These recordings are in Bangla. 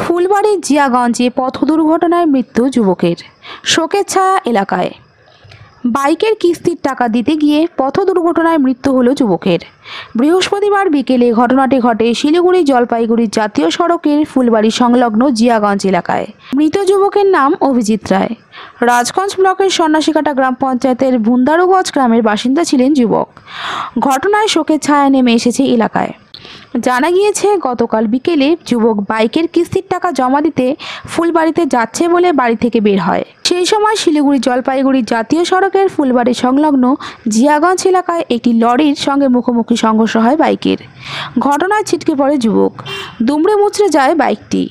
ফুলবাড়ির জিয়াগঞ্জে পথ দুর্ঘটনায় মৃত্যু যুবকের। শোকের ছায়া এলাকায়। বাইকের কিস্তির টাকা দিতে গিয়ে পথ দুর্ঘটনায় মৃত্যু হলো যুবকের। বৃহস্পতিবার বিকেলে ঘটনাটি ঘটে শিলিগুড়ি জলপাইগুড়ি জাতীয় সড়কের ফুলবাড়ি সংলগ্ন জিয়াগঞ্জ এলাকায়। মৃত যুবকের নাম অভিজিৎ রায়। রাজগঞ্জ ব্লকের সন্ন্যাসীকাটা গ্রাম পঞ্চায়েতের ভুন্দারুগঞ্জ গ্রামের বাসিন্দা ছিলেন যুবক। ঘটনায় শোকের ছায়া নেমে এসেছে এলাকায়। জানা গিয়েছে, গতকাল বিকেলে যুবক বাইকের কিস্তির টাকা জমা দিতে ফুলবাড়িতে যাচ্ছে বলে বাড়ি থেকে বের হয়। সেই সময় শিলিগুড়ি জলপাইগুড়ি জাতীয় সড়কের ফুলবাড়ি সংলগ্ন জিয়াগঞ্জ এলাকায় একটি লরির সঙ্গে মুখোমুখি সংঘর্ষ হয় বাইকের। ঘটনায় ছিটকে পড়ে যুবক। দুমড়ে মুচড়ে যায় বাইকটি।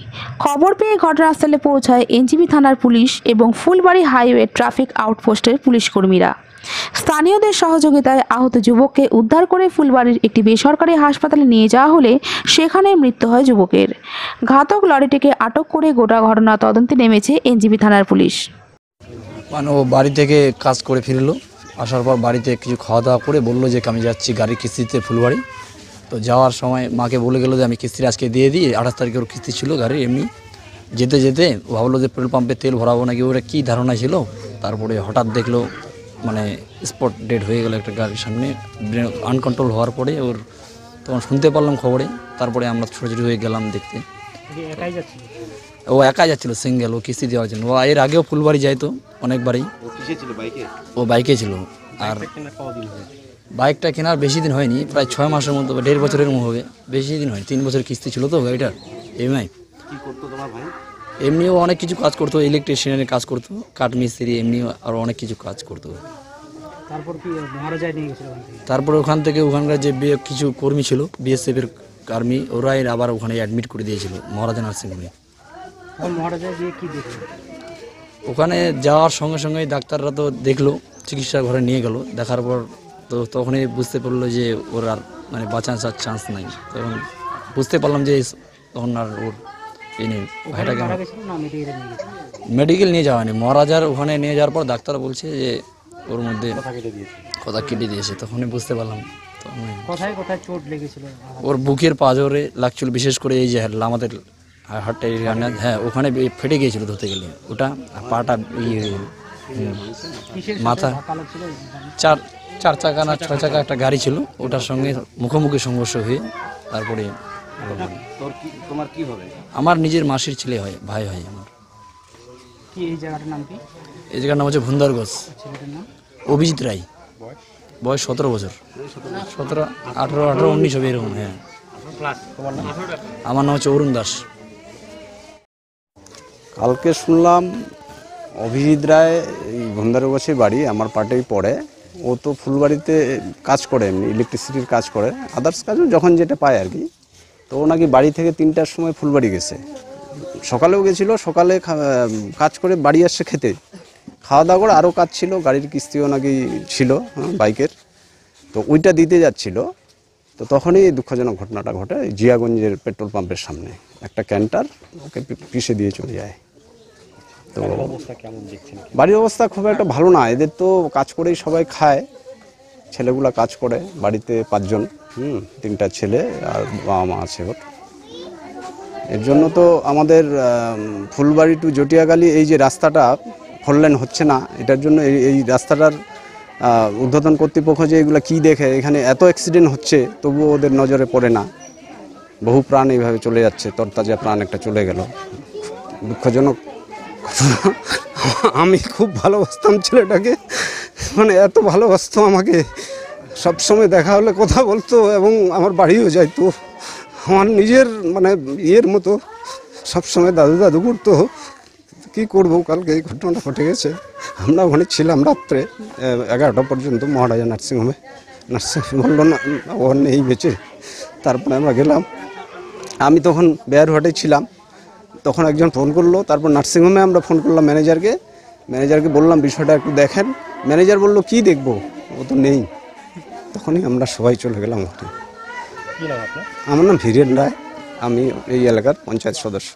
খবর পেয়ে ঘটনাস্থলে পৌঁছায় এনজিপি থানার পুলিশ এবং ফুলবাড়ি হাইওয়ে ট্রাফিক আউটপোস্টের পুলিশ কর্মীরা। স্থানীয়দের সহযোগিতায় আহত যুবককে উদ্ধার করে ফুলবাড়ির একটি বেসরকারি হাসপাতালে নিয়ে যাওয়া হলে সেখানে মৃত্যু হয় যুবকের। ঘাতক লরিটিকে আটক করে গোটা ঘটনা তদন্তে নেমেছে এনজিপি থানার পুলিশ। মানে ও বাড়ি থেকে কাজ করে ফিরলো, আসার পর বাড়িতে কিছু খাওয়া দাওয়া করে বললো যে আমি যাচ্ছি গাড়ির কিস্তিতে ফুলবাড়ি। তো যাওয়ার সময় মাকে বলে গেলো যে আমি কিস্তির আজকে দিয়ে দিই, 28 তারিখে ওর কিস্তি ছিল গাড়ির। এমনি যেতে যেতে ভাবলো যে পেট্রোল পাম্পে তেল ভরাবো নাকি, ওরা কী ধারণা ছিল। তারপরে হঠাৎ দেখলো মানে স্পট ডেড হয়ে গেল একটা গাড়ির সামনে। আনকন্ট্রোল হওয়ার পরে ওর তখন শুনতে পারলাম খবরে, তারপরে আমরা ছোটাছুটি হয়ে গেলাম দেখতে। ও একাই যাচ্ছিল সিঙ্গেল, ও কিস্তি দেওয়ার জন্য। ও এর আগেও ফুলবাড়ি যাইতো অনেকবারই। ও বাইকে ছিল। আর বাইকটা কেনার বেশি দিন হয়নি, প্রায় 6 মাসের মতো, 1.5 বছরের মতো হবে, বেশি দিন হয়নি। 3 বছরের কিস্তি ছিল তো গাড়িটার এমআই। এমনিও অনেক কিছু কাজ করতো, ইলেকট্রিশিয়ানের কাজ করতো, কাঠ মিস্ত্রি, এমনিও আরও অনেক কিছু কাজ করতো। তারপর ওখান থেকে ওখানকার যে কিছু কর্মী ছিল, বিএসএফের কর্মী, ওরাই আবার ওখানে অ্যাডমিট করে দিয়েছিল মহারাজা নার্সিংহোমে। ওখানে যাওয়ার সঙ্গে সঙ্গেই ডাক্তাররা তো দেখলো, চিকিৎসা ঘরে নিয়ে গেল। দেখার পর তো তখনই বুঝতে পারলো যে ওর আর মানে বাঁচার চান্স নাই। তখন বুঝতে পারলাম যে তখন আর ওর এই নেই। ভাইটাকে মেডিকেল নিয়ে যাওয়া হয়নি, মহারাজার ওখানে নিয়ে যাওয়ার পর ডাক্তার বলছে যে ওর মধ্যে কথা কেটে দিয়েছে। তখনই বুঝতে পারলাম। ওর বুকের পাঁজরে লাগছিল, বিশেষ করে এই যে আমাদের হাড়টা এরিয়া, হ্যাঁ ওখানে ফেটে গিয়েছিল ধরতে গেলে ওটা। পাটা মাথা, 4 চাকা না 6 চাকা একটা গাড়ি ছিল, ওটার সঙ্গে মুখোমুখি সংঘর্ষ হয়ে তারপরে। আমার নিজের মাসির ছেলে হয়, ভাই হয় আমার। এই জায়গার নাম হচ্ছে ভুন্দারগঞ্জ। অভিজিৎ রায়, বয়স 17 বছর, 17, 18, 19 হবে এরকম। হ্যাঁ, আমার নাম হচ্ছে অরুণ দাস। কালকে শুনলাম অভিজিৎ রায় এই ভুন্দারগঞ্জে বাড়ি, আমার পার্টেই পড়ে। ও তো ফুলবাড়িতে কাজ করে, এমনি ইলেকট্রিসিটির কাজ করে, আদার্স কাজও যখন যেটা পায় আর কি। তো ও নাকি বাড়ি থেকে 3টার সময় ফুলবাড়ি গেছে, সকালেও গেছিলো। সকালে কাজ করে বাড়ি আসছে খেতে, খাওয়া দাওয়া করে আরও কাজ ছিল, গাড়ির কিস্তিও নাকি ছিল বাইকের, তো ওইটা দিতে যাচ্ছিল। তো তখনই দুঃখজনক ঘটনাটা ঘটে। জিয়াগঞ্জের পেট্রোল পাম্পের সামনে একটা ক্যান্টার ওকে পিষে দিয়ে চলে যায়। তো বাড়ির অবস্থা খুব একটা ভালো না। এদের তো কাজ করেই সবাই খায়, ছেলেগুলা কাজ করে, বাড়িতে 5 জন, 3টা ছেলে আর বাবা মা আছে ওর। এর জন্য তো আমাদের ফুলবাড়ি টু জটিয়াগালি এই যে রাস্তাটা 4 লেন হচ্ছে না, এটার জন্য এই রাস্তাটার উদ্বোধন কর্তৃপক্ষ যে এগুলো কী দেখে, এখানে এত অ্যাক্সিডেন্ট হচ্ছে তবুও ওদের নজরে পড়ে না। বহু প্রাণ এইভাবে চলে যাচ্ছে, তরতাজা প্রাণ একটা চলে গেল, দুঃখজনক ঘটনা। আমি খুব ভালোবাসতাম ছেলেটাকে, মানে এত ভালোবাসতো আমাকে, সবসময় দেখা হলে কথা বলতো এবং আমার বাড়িও যাইতো, আমার নিজের মানে ইয়ের মতো সবসময় দাদু দাদু করতো। কী করবো, কালকে এই ঘটনাটা ঘটে গেছে। আমরা ওখানে ছিলাম রাত্রে 11টা পর্যন্ত মহারাজা নার্সিংহোমে। বললো না ও নেই বেঁচে। তারপরে আমরা গেলাম, আমি তখন বেয়ারহাটে ছিলাম, তখন একজন ফোন করলো। তারপর নার্সিংহোমে আমরা ফোন করলাম ম্যানেজারকে বললাম বিষয়টা একটু দেখেন। ম্যানেজার বললো কি দেখবো, ও তো নেই। তখনই আমরা সবাই চলে গেলাম ওখানে। আমার নাম হিরেন রায়, আমি এই এলাকার পঞ্চায়েত সদস্য।